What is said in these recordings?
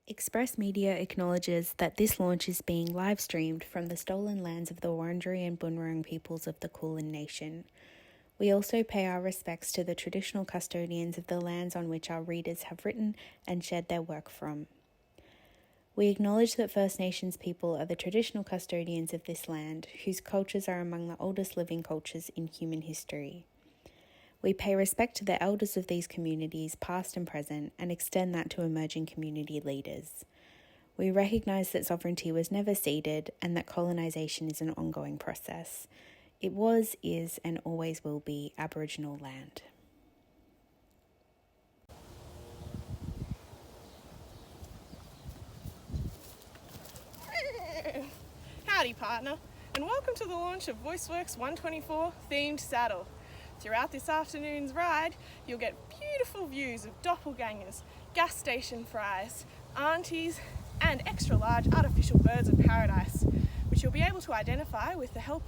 Express Media acknowledges that this launch is being live-streamed from the stolen lands of the Wurundjeri and Boon Wurrung peoples of the Kulin Nation. We also pay our respects to the traditional custodians of the lands on which our readers have written and shared their work from. We acknowledge that First Nations people are the traditional custodians of this land, whose cultures are among the oldest living cultures in human history. We pay respect to the elders of these communities, past and present, and extend that to emerging community leaders. We recognise that sovereignty was never ceded and that colonisation is an ongoing process. It was, is, and always will be Aboriginal land. Howdy, partner, and welcome to the launch of Voiceworks 124 themed saddle. Throughout this afternoon's ride, you'll get beautiful views of doppelgangers, gas station fries, aunties, and extra large artificial birds of paradise, which you'll be able to identify with the help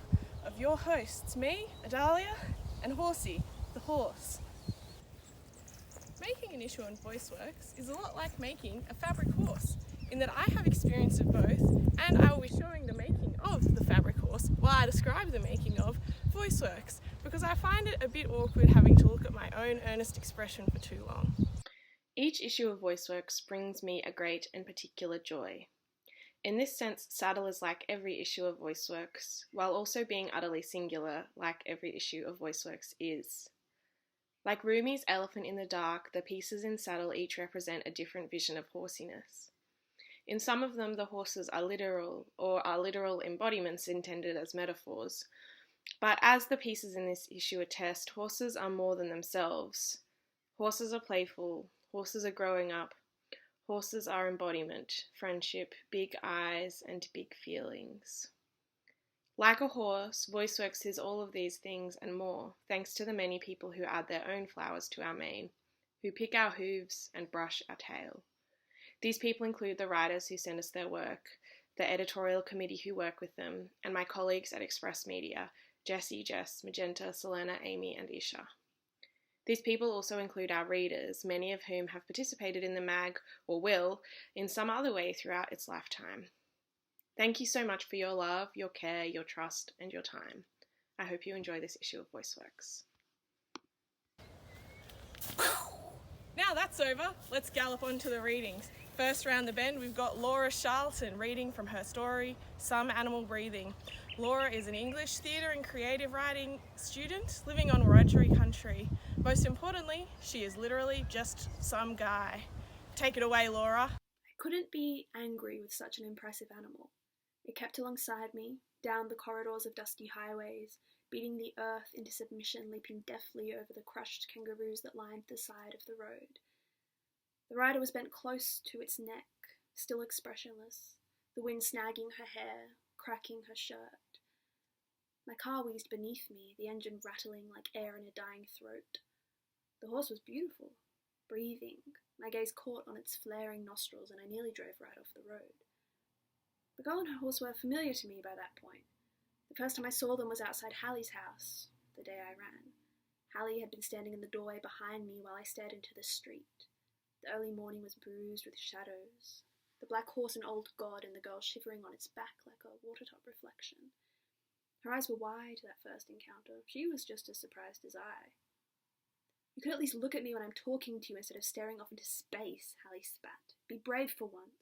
of your hosts, me, Adalia, and Horsey, the horse. Making an issue on Voiceworks is a lot like making a fabric horse, in that I have experience of both, and I will be showing the making of the fabric horse while I describe the making of Voiceworks, because I find it a bit awkward having to look at my own earnest expression for too long. Each issue of Voiceworks brings me a great and particular joy. In this sense, Saddle is like every issue of Voiceworks, while also being utterly singular, like every issue of Voiceworks is. Like Rumi's Elephant in the Dark, the pieces in Saddle each represent a different vision of horsiness. In some of them, the horses are literal, or are literal embodiments intended as metaphors. But as the pieces in this issue attest, horses are more than themselves. Horses are playful, horses are growing up, horses are embodiment, friendship, big eyes, and big feelings. Like a horse, Voiceworks is all of these things and more, thanks to the many people who add their own flowers to our mane, who pick our hooves and brush our tail. These people include the writers who send us their work, the editorial committee who work with them, and my colleagues at Express Media, Jessie, Jess, Magenta, Selena, Amy, and Isha. These people also include our readers, many of whom have participated in the mag, or will, in some other way throughout its lifetime. Thank you so much for your love, your care, your trust, and your time. I hope you enjoy this issue of Voiceworks. Now that's over, let's gallop on to the readings. First round the bend, we've got Laura Charlton reading from her story, Some Animal Breathing. Laura is an English theatre and creative writing student living on Wurundjeri country. Most importantly, she is literally just some guy. Take it away, Laura. I couldn't be angry with such an impressive animal. It kept alongside me, down the corridors of dusty highways, beating the earth into submission, leaping deftly over the crushed kangaroos that lined the side of the road. The rider was bent close to its neck, still expressionless, the wind snagging her hair, cracking her shirt. My car wheezed beneath me, the engine rattling like air in a dying throat. The horse was beautiful, breathing. My gaze caught on its flaring nostrils, and I nearly drove right off the road. The girl and her horse were familiar to me by that point. The first time I saw them was outside Hallie's house, the day I ran. Hallie had been standing in the doorway behind me while I stared into the street. The early morning was bruised with shadows. The black horse an old god, and the girl shivering on its back like a watertop reflection. Her eyes were wide that first encounter. She was just as surprised as I. You could at least look at me when I'm talking to you instead of staring off into space, Hallie spat. Be brave for once.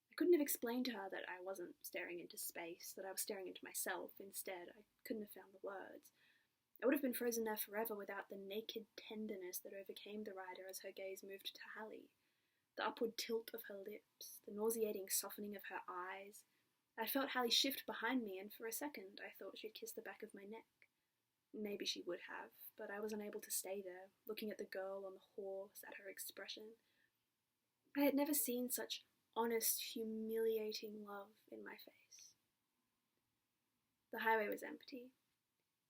I couldn't have explained to her that I wasn't staring into space, that I was staring into myself. Instead, I couldn't have found the words. I would have been frozen there forever without the naked tenderness that overcame the rider as her gaze moved to Hallie. The upward tilt of her lips, the nauseating softening of her eyes. I felt Hallie shift behind me, and for a second I thought she'd kiss the back of my neck. Maybe she would have, but I was unable to stay there, looking at the girl on the horse, at her expression. I had never seen such honest, humiliating love in my face. The highway was empty.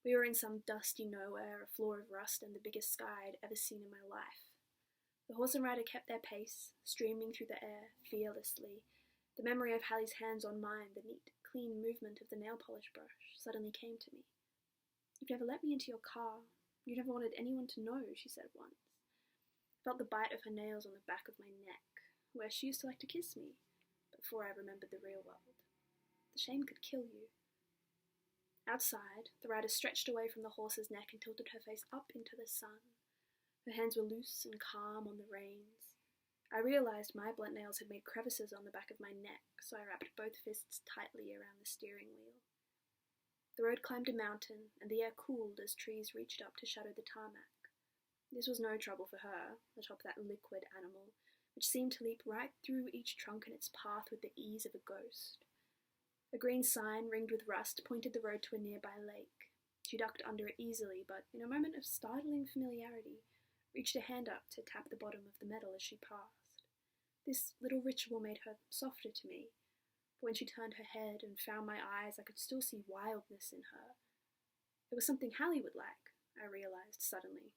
We were in some dusty nowhere, a floor of rust and the biggest sky I'd ever seen in my life. The horse and rider kept their pace, streaming through the air, fearlessly. The memory of Hallie's hands on mine, the neat, clean movement of the nail polish brush, suddenly came to me. You've never let me into your car. You never wanted anyone to know, she said once. I felt the bite of her nails on the back of my neck. where she used to like to kiss me, before I remembered the real world. The shame could kill you. Outside, the rider stretched away from the horse's neck and tilted her face up into the sun. Her hands were loose and calm on the reins. I realised my blunt nails had made crevices on the back of my neck, so I wrapped both fists tightly around the steering wheel. The road climbed a mountain, and the air cooled as trees reached up to shadow the tarmac. This was no trouble for her, atop that liquid animal, which seemed to leap right through each trunk in its path with the ease of a ghost. A green sign, ringed with rust, pointed the road to a nearby lake. She ducked under it easily, but in a moment of startling familiarity, reached a hand up to tap the bottom of the metal as she passed. This little ritual made her softer to me, but when she turned her head and found my eyes, I could still see wildness in her. It was something Hallie would like, I realised suddenly,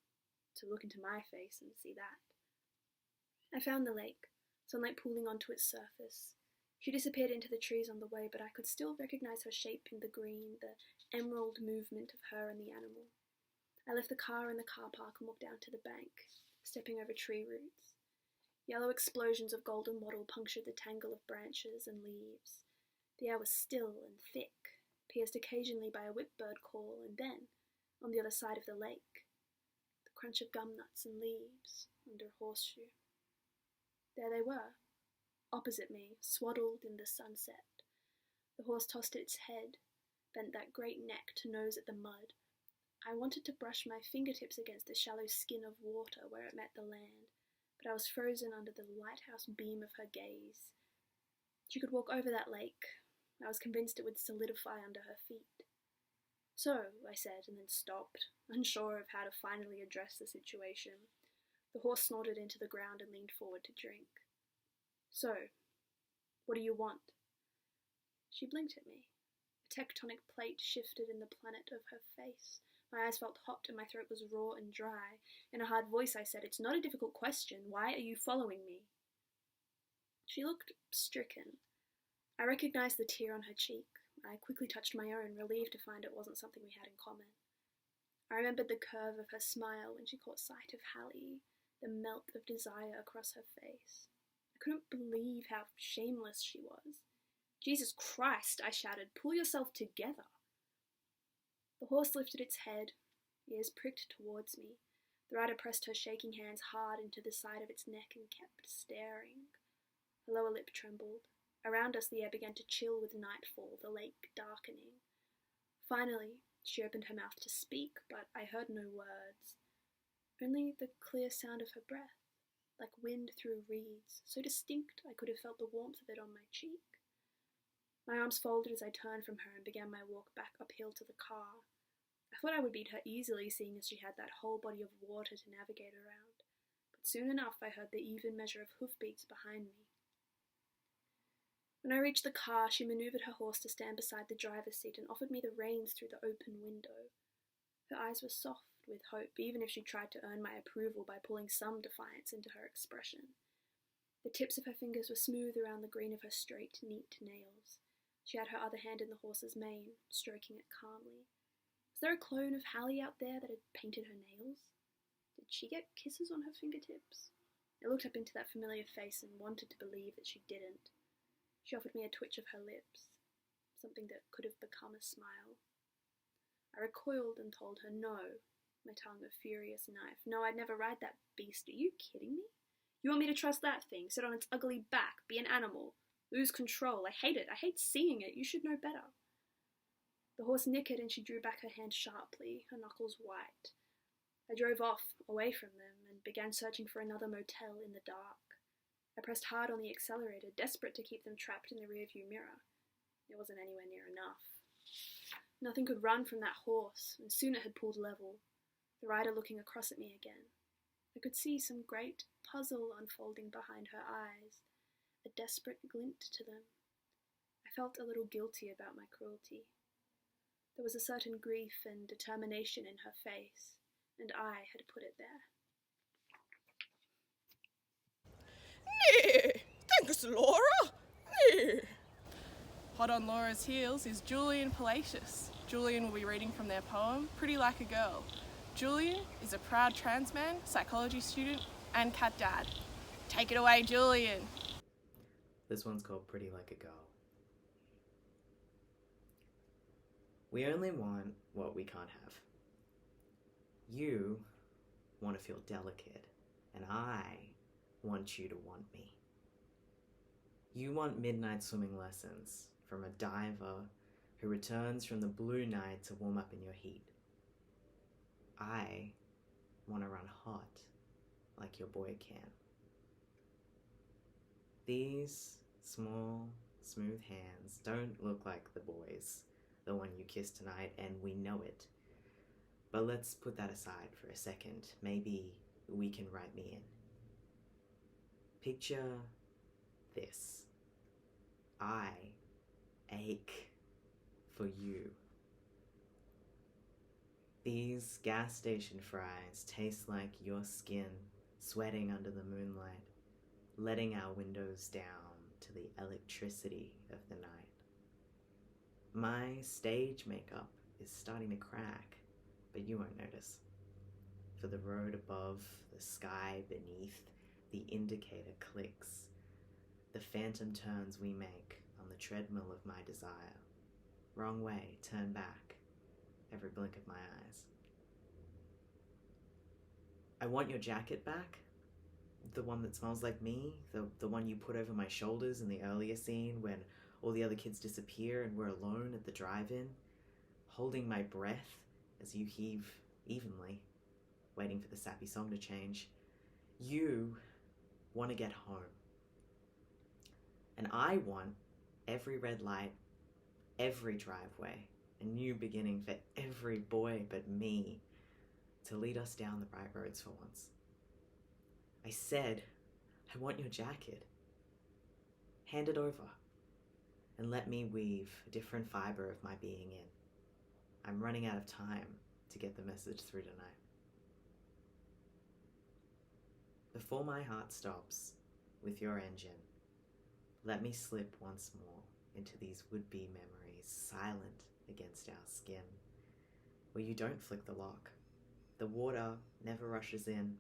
to look into my face and see that. I found the lake, sunlight pooling onto its surface. She disappeared into the trees on the way, but I could still recognise her shape in the green, the emerald movement of her and the animal. I left the car in the car park and walked down to the bank, stepping over tree roots. Yellow explosions of golden wattle punctured the tangle of branches and leaves. The air was still and thick, pierced occasionally by a whipbird call, and then, on the other side of the lake, the crunch of gum nuts and leaves under a horseshoe. There they were, opposite me, swaddled in the sunset. The horse tossed its head, bent that great neck to nose at the mud. I wanted to brush my fingertips against the shallow skin of water where it met the land, but I was frozen under the lighthouse beam of her gaze. She could walk over that lake. I was convinced it would solidify under her feet. So, I said, and then stopped, unsure of how to finally address the situation. The horse snorted into the ground and leaned forward to drink. So, what do you want? She blinked at me. A tectonic plate shifted in the planet of her face. My eyes felt hot and my throat was raw and dry. In a hard voice I said, "It's not a difficult question. Why are you following me?" She looked stricken. I recognized the tear on her cheek. I quickly touched my own, relieved to find it wasn't something we had in common. I remembered the curve of her smile when she caught sight of Hallie, the melt of desire across her face. I couldn't believe how shameless she was. "Jesus Christ," I shouted, "pull yourself together." The horse lifted its head, ears pricked towards me. The rider pressed her shaking hands hard into the side of its neck and kept staring. Her lower lip trembled. Around us the air began to chill with nightfall, the lake darkening. Finally, she opened her mouth to speak, but I heard no words. Only the clear sound of her breath, like wind through reeds, so distinct I could have felt the warmth of it on my cheek. My arms folded as I turned from her and began my walk back uphill to the car. I thought I would beat her easily, seeing as she had that whole body of water to navigate around, but soon enough I heard the even measure of hoofbeats behind me. When I reached the car, she manoeuvred her horse to stand beside the driver's seat and offered me the reins through the open window. Her eyes were soft with hope, even if she tried to earn my approval by pulling some defiance into her expression. The tips of her fingers were smooth around the green of her straight, neat nails. She had her other hand in the horse's mane, stroking it calmly. Was there a clone of Hallie out there that had painted her nails? Did she get kisses on her fingertips? I looked up into that familiar face and wanted to believe that she didn't. She offered me a twitch of her lips, something that could have become a smile. I recoiled and told her no, my tongue a furious knife. No, I'd never ride that beast. Are you kidding me? You want me to trust that thing, sit on its ugly back, be an animal, lose control? I hate it. I hate seeing it. You should know better. The horse nickered and she drew back her hand sharply, her knuckles white. I drove off, away from them, and began searching for another motel in the dark. I pressed hard on the accelerator, desperate to keep them trapped in the rearview mirror. It wasn't anywhere near enough. Nothing could run from that horse, and soon it had pulled level, the rider looking across at me again. I could see some great puzzle unfolding behind her eyes, a desperate glint to them. I felt a little guilty about my cruelty. There was a certain grief and determination in her face, and I had put it there. "Nee, thanks, Laura. Nee." Hot on Laura's heels is Julian Palacios. Julian will be reading from their poem, Pretty Like a Girl. Julian is a proud trans man, psychology student, and cat dad. Take it away, Julian. This one's called Pretty Like a Girl. We only want what we can't have. You want to feel delicate, and I want you to want me. You want midnight swimming lessons from a diver who returns from the blue night to warm up in your heat. I want to run hot like your boy can. These small, smooth hands don't look like the boy's, the one you kissed tonight, and we know it. But let's put that aside for a second. Maybe we can write me in. Picture this. I ache for you. These gas station fries taste like your skin sweating under the moonlight, letting our windows down to the electricity of the night. My stage makeup is starting to crack, but you won't notice. For the road above, the sky beneath, the indicator clicks. The phantom turns we make on the treadmill of my desire. Wrong way, turn back, every blink of my eyes. I want your jacket back. The one that smells like me, the one you put over my shoulders in the earlier scene when all the other kids disappear and we're alone at the drive-in, holding my breath as you heave evenly, waiting for the sappy song to change. You want to get home. And I want every red light, every driveway, a new beginning for every boy but me to lead us down the right roads for once. I said, I want your jacket. Hand it over and let me weave a different fiber of my being in. I'm running out of time to get the message through tonight. Before my heart stops with your engine, let me slip once more into these would-be memories silent against our skin, where you don't flick the lock. The water never rushes in.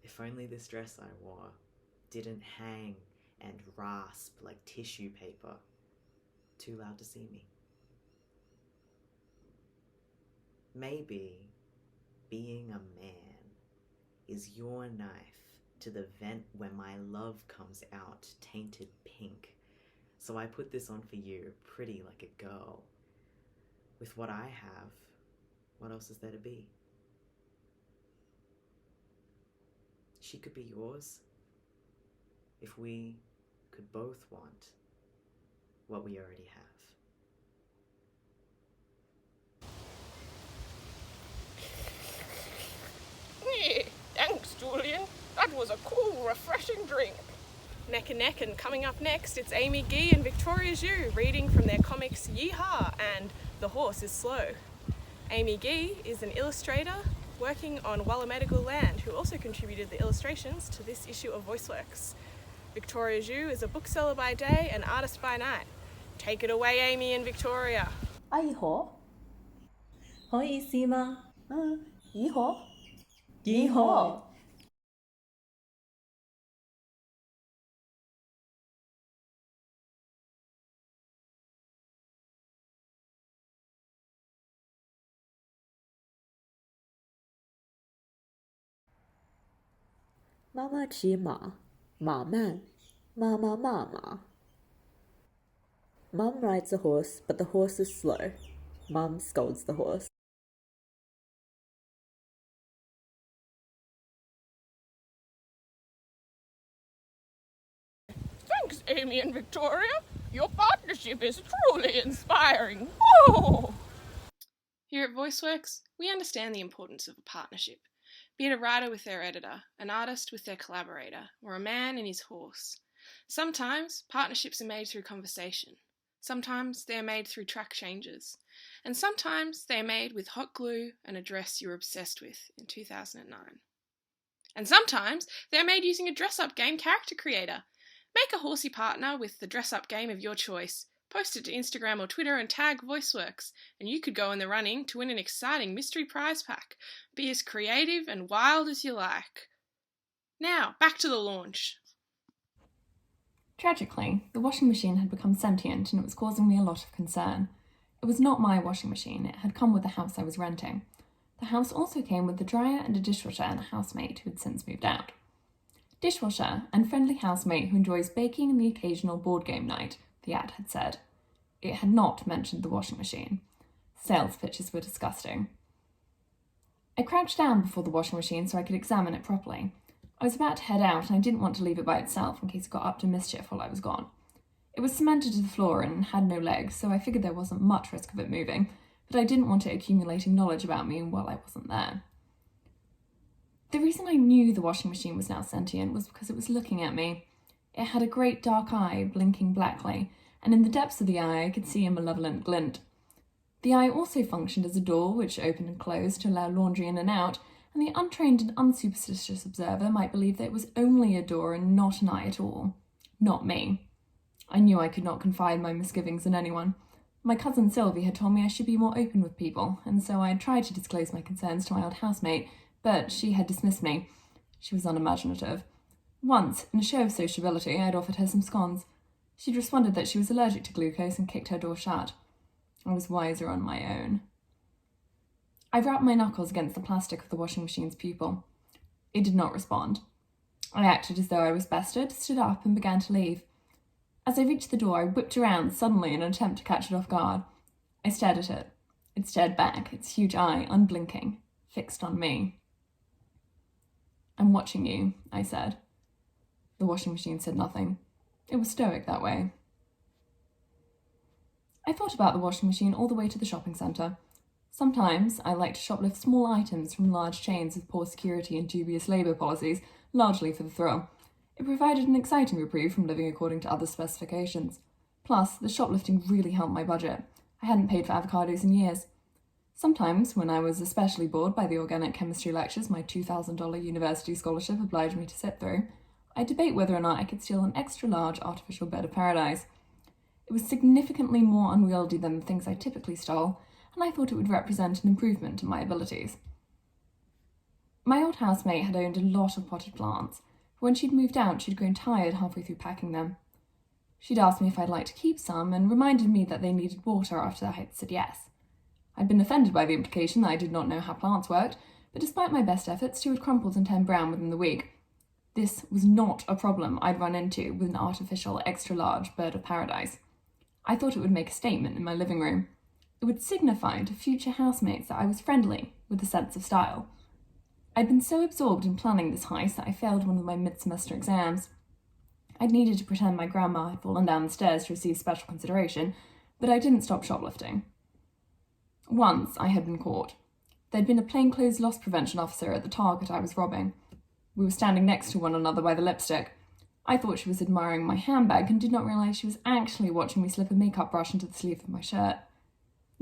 If only this dress I wore didn't hang and rasp like tissue paper, too loud to see me. Maybe being a man is your knife to the vent where my love comes out tainted pink. So I put this on for you, pretty like a girl. With what I have, what else is there to be? She could be yours if we could both want what we already have. Yeah, thanks, Julian. That was a cool, refreshing drink. Neck and neck, and coming up next, it's Amy Gee and Victoria Zhou reading from their comics Yeehaw and The Horse is Slow. Amy Gee is an illustrator working on Wallamedigal land who also contributed the illustrations to this issue of Voiceworks. Victoria Zhou is a bookseller by day and artist by night. Take it away, Amy and Victoria. 姨好，好意思吗？姨好，姨好。妈妈骑马，马慢，妈妈骂马。Mum rides a horse, but the horse is slow. Mum scolds the horse. Thanks, Amy and Victoria. Your partnership is truly inspiring. Whoa! Here at Voiceworks, we understand the importance of a partnership, be it a writer with their editor, an artist with their collaborator, or a man and his horse. Sometimes partnerships are made through conversation. Sometimes they are made through track changes. And sometimes they are made with hot glue and a dress you were obsessed with in 2009. And sometimes they are made using a dress-up game character creator. Make a horsey partner with the dress-up game of your choice. Post it to Instagram or Twitter and tag Voiceworks, and you could go in the running to win an exciting mystery prize pack. Be as creative and wild as you like. Now, back to the launch. Tragically, the washing machine had become sentient and it was causing me a lot of concern. It was not my washing machine, it had come with the house I was renting. The house also came with the dryer and a dishwasher and a housemate who had since moved out. Dishwasher and friendly housemate who enjoys baking and the occasional board game night, the ad had said. It had not mentioned the washing machine. Sales pitches were disgusting. I crouched down before the washing machine so I could examine it properly. I was about to head out and I didn't want to leave it by itself in case it got up to mischief while I was gone. It was cemented to the floor and had no legs, so I figured there wasn't much risk of it moving, but I didn't want it accumulating knowledge about me while I wasn't there. The reason I knew the washing machine was now sentient was because it was looking at me. It had a great dark eye blinking blackly, and in the depths of the eye I could see a malevolent glint. The eye also functioned as a door which opened and closed to allow laundry in and out, and the untrained and unsuperstitious observer might believe that it was only a door and not an eye at all. Not me. I knew I could not confide my misgivings in anyone. My cousin Sylvie had told me I should be more open with people, and so I had tried to disclose my concerns to my old housemate, but she had dismissed me. She was unimaginative. Once, in a show of sociability, I had offered her some scones. She'd responded that she was allergic to glucose and kicked her door shut. I was wiser on my own. I rapped my knuckles against the plastic of the washing machine's pupil. It did not respond. I acted as though I was bested, stood up, and began to leave. As I reached the door, I whipped around suddenly in an attempt to catch it off guard. I stared at it. It stared back, its huge eye, unblinking, fixed on me. "I'm watching you," I said. The washing machine said nothing. It was stoic that way. I thought about the washing machine all the way to the shopping centre. Sometimes I like to shoplift small items from large chains with poor security and dubious labour policies, largely for the thrill. It provided an exciting reprieve from living according to other specifications. Plus, the shoplifting really helped my budget. I hadn't paid for avocados in years. Sometimes, when I was especially bored by the organic chemistry lectures my $2,000 university scholarship obliged me to sit through, I'd debate whether or not I could steal an extra-large artificial bed of paradise. It was significantly more unwieldy than the things I typically stole, and I thought it would represent an improvement in my abilities. My old housemate had owned a lot of potted plants. When she'd moved out, she'd grown tired halfway through packing them. She'd asked me if I'd like to keep some and reminded me that they needed water after I had said yes. I'd been offended by the implication that I did not know how plants worked, but despite my best efforts, two had crumpled and turned brown within the week. This was not a problem I'd run into with an artificial extra-large bird of paradise. I thought it would make a statement in my living room. It would signify to future housemates that I was friendly, with a sense of style. I'd been so absorbed in planning this heist that I failed one of my mid-semester exams. I'd needed to pretend my grandma had fallen down the stairs to receive special consideration, but I didn't stop shoplifting. Once I had been caught. There'd been a plainclothes loss prevention officer at the Target I was robbing. We were standing next to one another by the lipstick. I thought she was admiring my handbag and did not realise she was actually watching me slip a makeup brush into the sleeve of my shirt.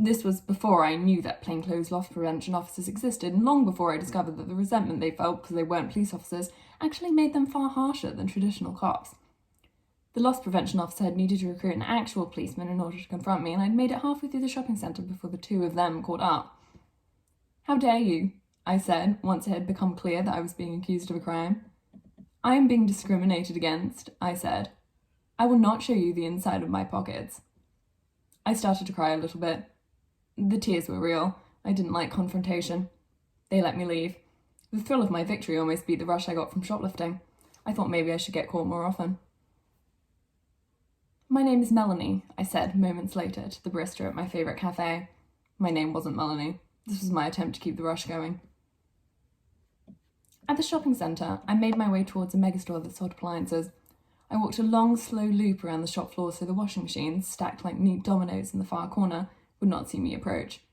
This was before I knew that plainclothes loss prevention officers existed, and long before I discovered that the resentment they felt because they weren't police officers actually made them far harsher than traditional cops. The loss prevention officer had needed to recruit an actual policeman in order to confront me, and I'd made it halfway through the shopping centre before the two of them caught up. "How dare you?" I said, once it had become clear that I was being accused of a crime. "I am being discriminated against," I said. "I will not show you the inside of my pockets." I started to cry a little bit. The tears were real. I didn't like confrontation. They let me leave. The thrill of my victory almost beat the rush I got from shoplifting. I thought maybe I should get caught more often. "My name is Melanie," I said moments later to the barista at my favourite cafe. My name wasn't Melanie. This was my attempt to keep the rush going. At the shopping centre, I made my way towards a megastore that sold appliances. I walked a long, slow loop around the shop floor so the washing machines, stacked like neat dominoes in the far corner, would not see me approach.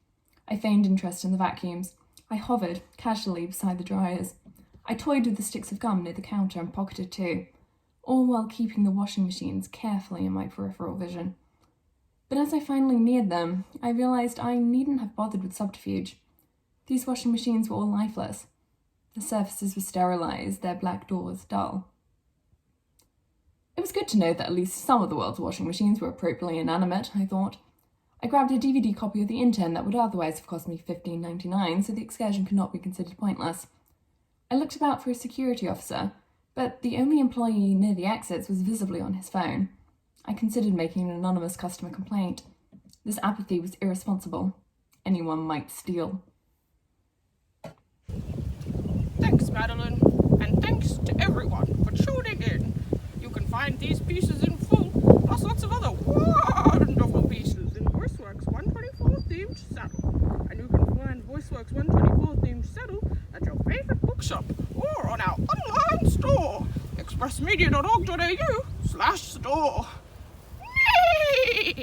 I feigned interest in the vacuums. I hovered casually beside the dryers. I toyed with the sticks of gum near the counter and pocketed two, all while keeping the washing machines carefully in my peripheral vision. But as I finally neared them, I realised I needn't have bothered with subterfuge. These washing machines were all lifeless. The surfaces were sterilised, their black doors dull. It was good to know that at least some of the world's washing machines were appropriately inanimate, I thought. I grabbed a DVD copy of The Intern that would otherwise have cost me $15.99, so the excursion could not be considered pointless. I looked about for a security officer, but the only employee near the exits was visibly on his phone. I considered making an anonymous customer complaint. This apathy was irresponsible. Anyone might steal. Thanks, Madeline, and thanks to everyone for tuning in. You can find these pieces in full, plus lots of other wonderful pieces in Voiceworks 124 themed saddle. And you can find Voiceworks 124 themed saddle at your favourite bookshop or on our online store, expressmedia.org.au/store. Yay!